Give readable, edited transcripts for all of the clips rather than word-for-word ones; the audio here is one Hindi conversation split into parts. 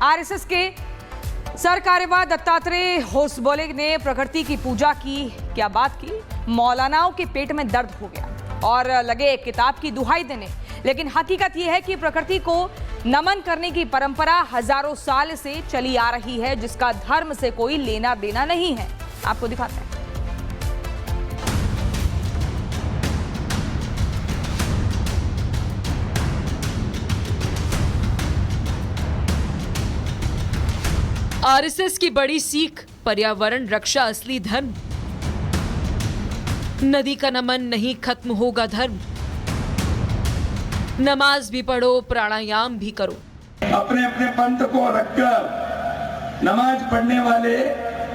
आरएसएस के सर कार्यवाह दत्तात्रेय होसबोले ने प्रकृति की पूजा की। क्या बात की, मौलानाओं के पेट में दर्द हो गया और लगे किताब की दुहाई देने। लेकिन हकीकत यह है कि प्रकृति को नमन करने की परंपरा हजारों साल से चली आ रही है, जिसका धर्म से कोई लेना देना नहीं है। आपको दिखाते हैं। आरएसएस की बड़ी सीख, पर्यावरण रक्षा असली धर्म। नदी का नमन नहीं, खत्म होगा धर्म। नमाज भी पढ़ो, प्राणायाम भी करो। अपने अपने पंथ को रखकर नमाज पढ़ने वाले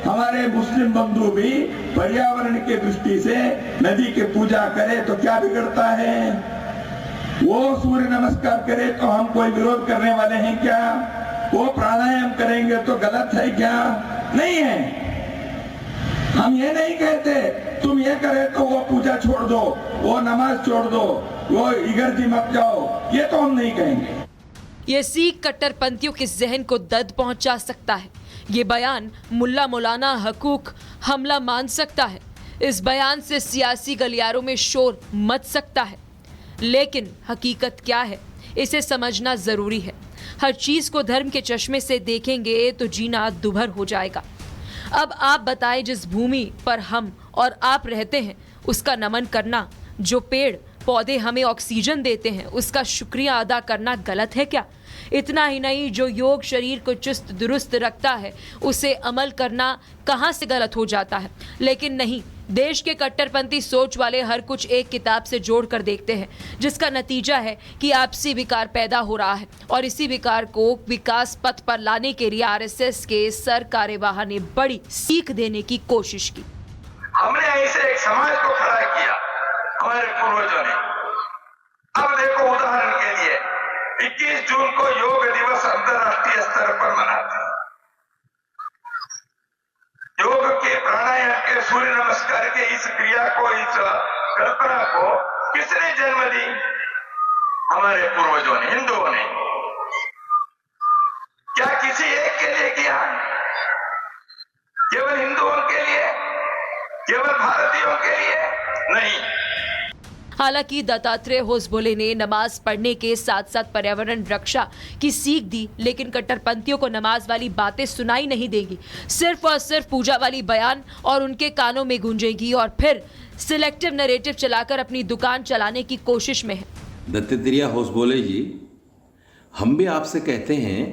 हमारे मुस्लिम बंधु भी पर्यावरण की दृष्टि से नदी की पूजा करे तो क्या बिगड़ता है? वो सूर्य नमस्कार करे तो हम कोई विरोध करने वाले हैं क्या? वो प्राणायाम करेंगे तो गलत है क्या? नहीं है। हम ये नहीं कहते तुम ये करे तो वो पूजा छोड़ दो, वो नमाज छोड़ दो, वो इगर्जी मत जाओ, ये तो हम नहीं कहेंगे। ये सीख कट्टरपंथियों के जहन को दर्द पहुंचा सकता है। ये बयान मुल्ला मौलाना हकूक हमला मान सकता है। इस बयान से सियासी गलियारों में शोर मच सकता है, लेकिन हकीकत क्या है इसे समझना जरूरी है। हर चीज को धर्म के चश्मे से देखेंगे तो जीना दुभर हो जाएगा। अब आप बताएं, जिस भूमि पर हम और आप रहते हैं उसका नमन करना, जो पेड़ पौधे हमें ऑक्सीजन देते हैं उसका शुक्रिया अदा करना गलत है क्या? इतना ही नहीं, जो योग शरीर को चुस्त दुरुस्त रखता है उसे अमल करना कहाँ से गलत हो जाता है? लेकिन नहीं, देश के कट्टरपंथी सोच वाले हर कुछ एक किताब से जोड़ कर देखते हैं, जिसका नतीजा है कि आपसी विकार पैदा हो रहा है। और इसी विकार को विकास पथ पर लाने के लिए आरएसएस के सर कार्यवाह ने बड़ी सीख देने की कोशिश की। हमने ऐसे एक समाज को खड़ा किया हमारे पूर्वजों ने। अब देखो, उदाहरण के लिए 21 जून को योग दिवस अंतर्राष्ट्रीय स्तर पर मनाते हैं। योग के, प्राणायाम के, सूर्य नमस्कार के इस क्रिया को, इस कल्पना को किसने जन्म दी? हमारे पूर्वजों ने, हिंदुओं ने। क्या किसी एक के लिए किया? केवल हिंदुओं के लिए? केवल भारतीयों के लिए? नहीं। हालांकि दत्तात्रेय होसबोले ने नमाज पढ़ने के साथ साथ पर्यावरण रक्षा की सीख दी, लेकिन कट्टरपंथियों को नमाज वाली बातें सुनाई नहीं देंगी। सिर्फ और सिर्फ पूजा वाली बयान और उनके कानों में गूंजेगी और फिर सिलेक्टिव नैरेटिव चलाकर अपनी दुकान चलाने की कोशिश में है। दत्तात्रेय होसबोले जी, हम भी आपसे कहते हैं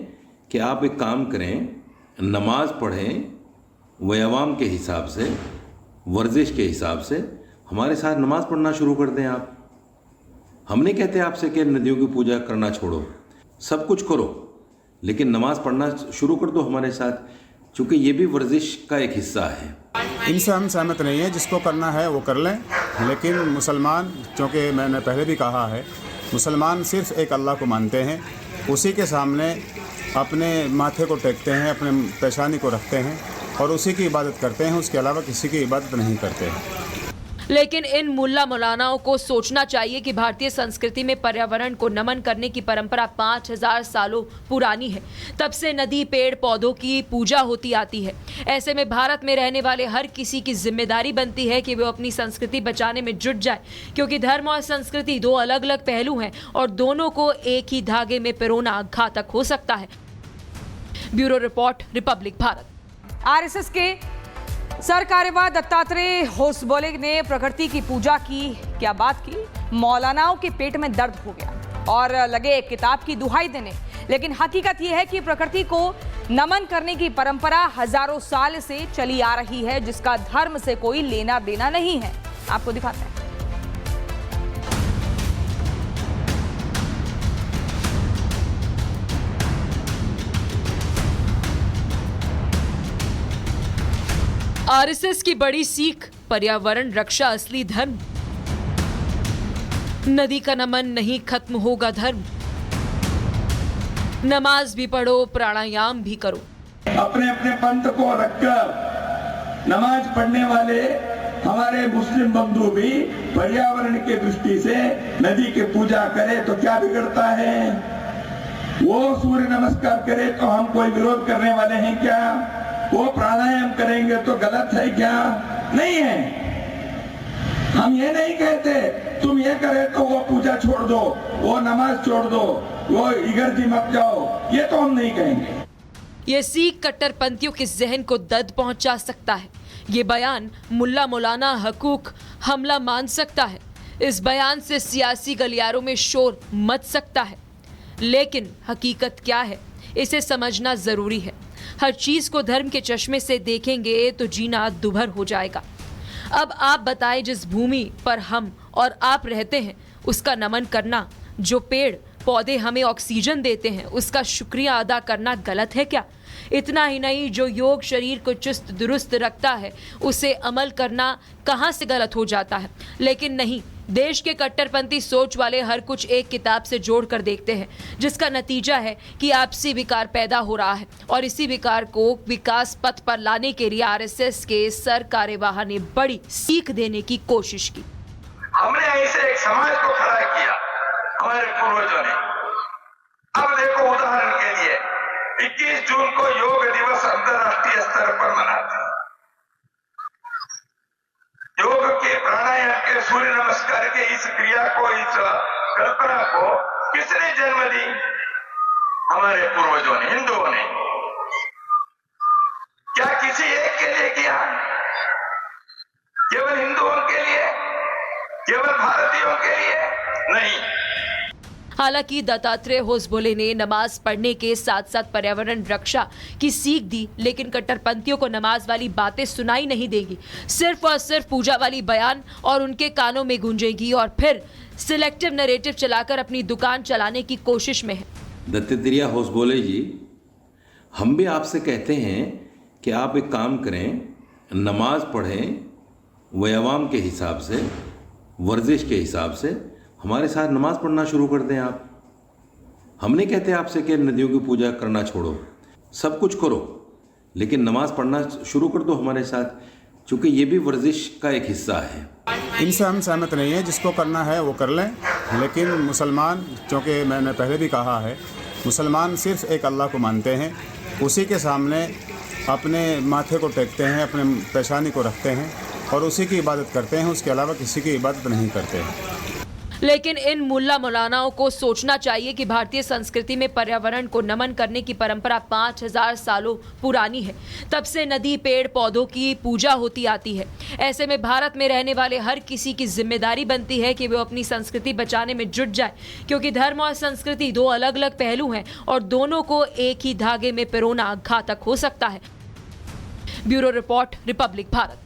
कि आप एक काम करें, नमाज पढ़ें, व्यायाम के हिसाब से, वर्जिश के हिसाब से हमारे साथ नमाज पढ़ना शुरू कर दें आप। हम नहीं कहते आपसे कि नदियों की पूजा करना छोड़ो, सब कुछ करो, लेकिन नमाज पढ़ना शुरू कर दो हमारे साथ, क्योंकि ये भी वर्जिश का एक हिस्सा है। इनसे हम सहमत नहीं है, जिसको करना है वो कर लें। लेकिन मुसलमान, क्योंकि मैंने पहले भी कहा है, मुसलमान सिर्फ एक अल्लाह को मानते हैं, उसी के सामने अपने माथे को टेकते हैं, अपने पेशानी को रखते हैं और उसी की इबादत करते हैं, उसके अलावा किसी की इबादत नहीं करते हैं। लेकिन इन मुल्ला मौलानाओं को सोचना चाहिए कि भारतीय संस्कृति में पर्यावरण को नमन करने की परंपरा 5000 सालों पुरानी है। तब से नदी, पेड़ पौधों की पूजा होती आती है। ऐसे में भारत में रहने वाले हर किसी की जिम्मेदारी बनती है कि वो अपनी संस्कृति बचाने में जुट जाए, क्योंकि धर्म और संस्कृति दो अलग अलग पहलू हैं और दोनों को एक ही धागे में पिरोना घातक हो सकता है। Bureau report, Republic Bharat. RSS के सर कार्यवाह दत्तात्रेय होसबोले ने प्रकृति की पूजा की। क्या बात की, मौलानाओं के पेट में दर्द हो गया और लगे किताब की दुहाई देने। लेकिन हकीकत यह है कि प्रकृति को नमन करने की परंपरा हजारों साल से चली आ रही है, जिसका धर्म से कोई लेना देना नहीं है। आपको दिखाते हैं। आरएसएस की बड़ी सीख, पर्यावरण रक्षा असली धर्म। नदी का नमन नहीं, खत्म होगा धर्म। नमाज भी पढ़ो, प्राणायाम भी करो। अपने अपने पंथ को रखकर नमाज पढ़ने वाले हमारे मुस्लिम बंधु भी पर्यावरण की दृष्टि से नदी की पूजा करे तो क्या बिगड़ता है? वो सूर्य नमस्कार करे तो हम कोई विरोध करने वाले हैं क्या? वो प्राणायाम करेंगे तो गलत है क्या? नहीं है। हम ये नहीं कहते तुम ये करे तो वो पूजा छोड़ दो, वो नमाज छोड़ दो, वो इगर्जी मत जाओ, ये तो हम नहीं कहेंगे। ये सिख कट्टरपंथियों के जहन को दर्द पहुंचा सकता है। ये बयान मुल्ला मौलाना हकूक हमला मान सकता है। इस बयान से सियासी गलियारों में शोर मच सकता है, लेकिन हकीकत क्या है इसे समझना जरूरी है। हर चीज को धर्म के चश्मे से देखेंगे तो जीना दुभर हो जाएगा। अब आप बताएं, जिस भूमि पर हम और आप रहते हैं उसका नमन करना, जो पेड़ पौधे हमें ऑक्सीजन देते हैं उसका शुक्रिया अदा करना गलत है क्या? इतना ही नहीं, जो योग शरीर को चुस्त दुरुस्त रखता है उसे अमल करना कहाँ से गलत हो जाता है? लेकिन नहीं, देश के कट्टरपंथी सोच वाले हर कुछ एक किताब से जोड़ कर देखते हैं, जिसका नतीजा है कि आपसी विकार पैदा हो रहा है। और इसी विकार को विकास पथ पर लाने के लिए आरएसएस के सर कार्यवाह ने बड़ी सीख देने की कोशिश की। हमने ऐसे एक समाज को खड़ा किया हमारे पूर्वजों ने। अब देखो, उदाहरण के लिए 21 जून को योग दिवस अंतर्राष्ट्रीय स्तर पर मनाते हैं। योग के, प्राणायाम के, सूर्य नमस्कार के इस क्रिया को, इस कल्पना को किसने जन्म दी? हमारे पूर्वजों ने, हिंदुओं ने। क्या किसी एक के लिए किया? केवल हिंदुओं के लिए? केवल भारतीयों के लिए? नहीं। हालांकि दत्तात्रेय होसबोले ने नमाज पढ़ने के साथ साथ पर्यावरण रक्षा की सीख दी, लेकिन कट्टरपंथियों को नमाज वाली बातें सुनाई नहीं देंगी। सिर्फ और सिर्फ पूजा वाली बयान और उनके कानों में गूंजेगी और फिर सिलेक्टिव नैरेटिव चलाकर अपनी दुकान चलाने की कोशिश में है। दत्तात्रेय होसबोले जी, हम भी आपसे कहते हैं कि आप एक काम करें, नमाज पढ़ें, व्यायाम के हिसाब से, वर्जिश के हिसाब से हमारे साथ नमाज पढ़ना शुरू कर दें आप। हम नहीं कहते आपसे कि नदियों की पूजा करना छोड़ो, सब कुछ करो, लेकिन नमाज पढ़ना शुरू कर दो हमारे साथ, क्योंकि ये भी वर्जिश का एक हिस्सा है। इनसे हम सहमत नहीं हैं। जिसको करना है वो कर लें, लेकिन मुसलमान, क्योंकि मैंने पहले भी कहा है, मुसलमान सिर्फ एक अल्लाह को मानते हैं, उसी के सामने अपने माथे को टेकते हैं, अपने पेशानी को रखते हैं और उसी की इबादत करते हैं, उसके अलावा किसी की इबादत नहीं करते हैं। लेकिन इन मुल्ला मौलानाओं को सोचना चाहिए कि भारतीय संस्कृति में पर्यावरण को नमन करने की परंपरा 5000 सालों पुरानी है। तब से नदी, पेड़, पौधों की पूजा होती आती है। ऐसे में भारत में रहने वाले हर किसी की जिम्मेदारी बनती है कि वो अपनी संस्कृति बचाने में जुट जाए, क्योंकि धर्म और संस्कृति दो अलग अलग पहलू हैं और दोनों को एक ही धागे में पिरोना घातक हो सकता है। Bureau report, Republic Bharat.